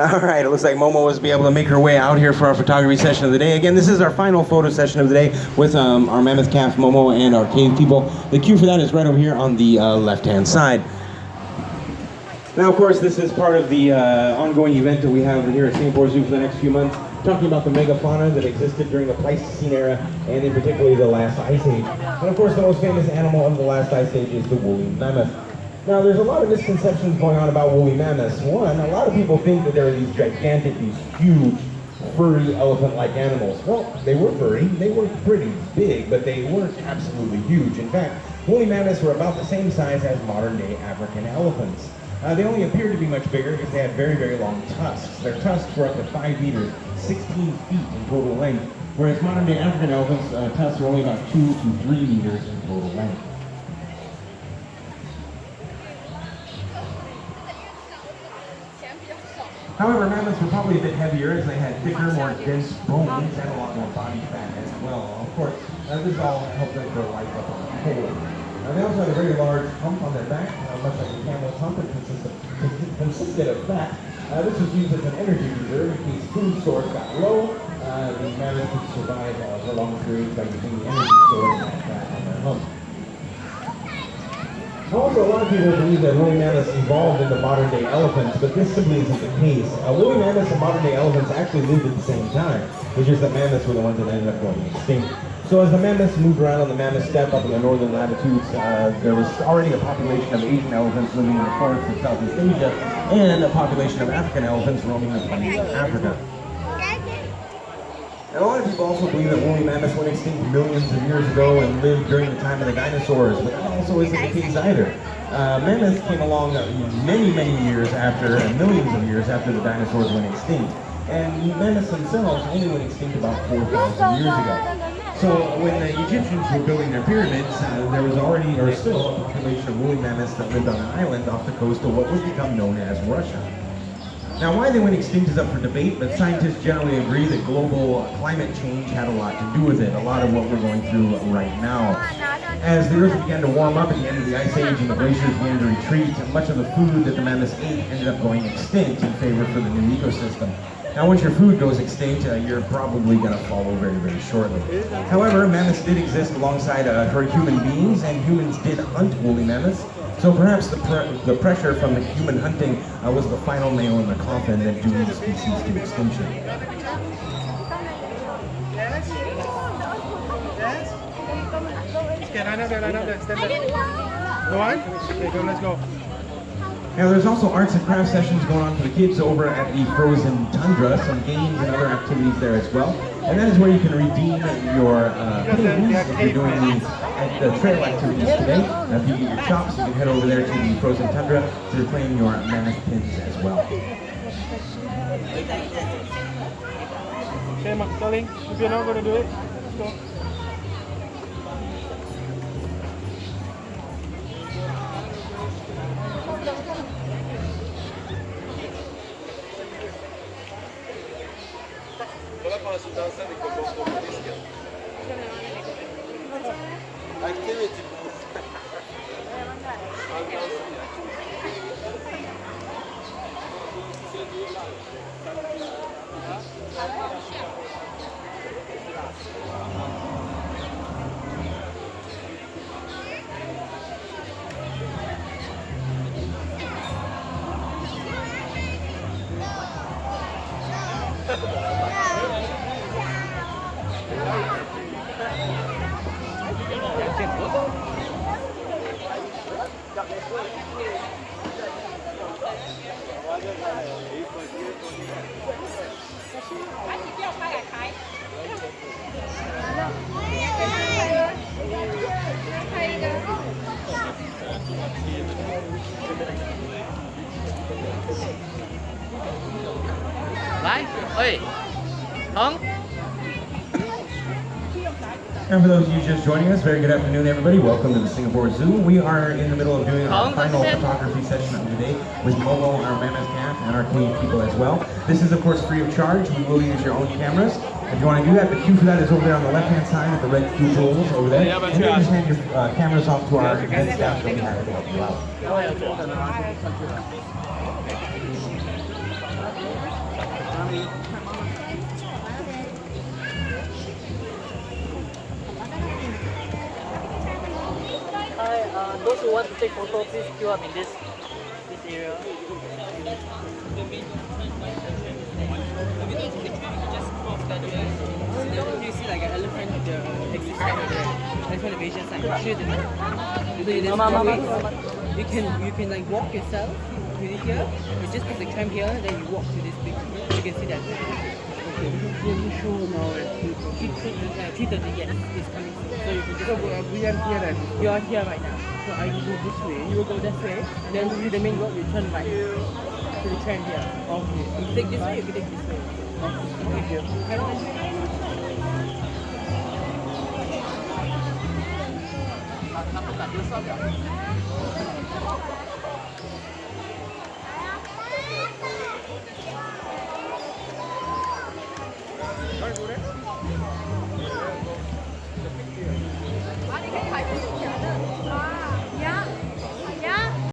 All right, it looks like Momo was be able to make her way out here for our photography session of the day. Again, this is our final photo session of the day with our mammoth calf Momo and our cave people. The cue for that is right over here on the left-hand side. Now, of course, this is part of the ongoing event that we have here at Singapore Zoo for the next few months, talking about the megafauna that existed during the Pleistocene era, and in particular the last ice age. And of course, the most famous animal of the last ice age is the woolly mammoth. Now, there's a lot of misconceptions going on about woolly mammoths. One, a lot of people think that there are these gigantic, these huge, furry, elephant-like animals. Well, they were furry, they were pretty big, but they weren't absolutely huge. In fact, woolly mammoths were about the same size as modern-day African elephants. They only appeared to be much bigger because they had very, very long tusks. Their tusks were up to 5 meters, 16 feet in total length, whereas modern-day African elephants' tusks are only about 2 to 3 meters in total length. However, mammoths were probably a bit heavier as they had thicker, more dense bones and a lot more body fat as well. Of course, this all helped them grow life up on the whole. They also had a very large hump on their back, much like a camel's hump. It consisted of fat. This was used as an energy reserve in case food stores got low. The mammoth could survive for long periods by using the energy stored in that fat on their hump. Also, a lot of people believe that woolly mammoths evolved into modern-day elephants, but this simply isn't the case. Woolly mammoths and modern-day elephants actually lived at the same time. It's just that mammoths were the ones that ended up going extinct. So as the mammoths moved around on the mammoth steppe up in the northern latitudes, there was already a population of Asian elephants living in the forests of Southeast Asia, and a population of African elephants roaming the plains of Africa. And a lot of people also believe that woolly mammoths went extinct millions of years ago and lived during the time of the dinosaurs, but that also isn't the case either. Mammoths came along many, many years after, and millions of years after the dinosaurs went extinct. And mammoths themselves only went extinct about 4,000 years ago. So when the Egyptians were building their pyramids, there was already, or still, a population of woolly mammoths that lived on an island off the coast of what would become known as Russia. Now, why they went extinct is up for debate, but scientists generally agree that global climate change had a lot to do with it, a lot of what we're going through right now. As the Earth began to warm up at the end of the Ice Age and the glaciers began to retreat, much of the food that the mammoths ate ended up going extinct in favor for the new ecosystem. Now, once your food goes extinct, you're probably going to follow very, very shortly. However, mammoths did exist alongside human beings, and humans did hunt woolly mammoths. So perhaps the pressure from the human hunting was the final nail in the coffin that doomed the species to extinction. Let's go. Now, there's also arts and crafts sessions going on for the kids over at the Frozen Tundra, some games and other activities there as well. And that is where you can redeem your pins if you're doing the trail activities today. Now, if you get your chops, you can head over there to the Frozen Tundra to claim your mammoth pins as well. Okay, darling, if you're not going to do it, let's go. Activity Lại ơi Hong. And for those of you just joining us, very good afternoon, everybody. Welcome to the Singapore Zoo. We are in the middle of doing our final photography session of the day with Momo, our mammoth cat, and our cave people as well. This is, of course, free of charge. We will use your own cameras. If you want to do that, the cue for that is over there on the left-hand side with the red cue tools over there. And then just hand your cameras off to our head staff. They'll be happy to help you out. Hi, those who want to take photo, please queue up in this area. Do you see like an elephant with the exit sign over there? Elephant evasion sign. Shoot it. You can like walk yourself to here. You just put the tram here, then you walk to this big. You can see that. Yes, it's coming soon. So you can just we are here right now. You are here right now. So I will go this way. You will go that way. Then to the main road, you turn right to the tram here. Okay. You take this way, you can take this way. Okay. Thank you.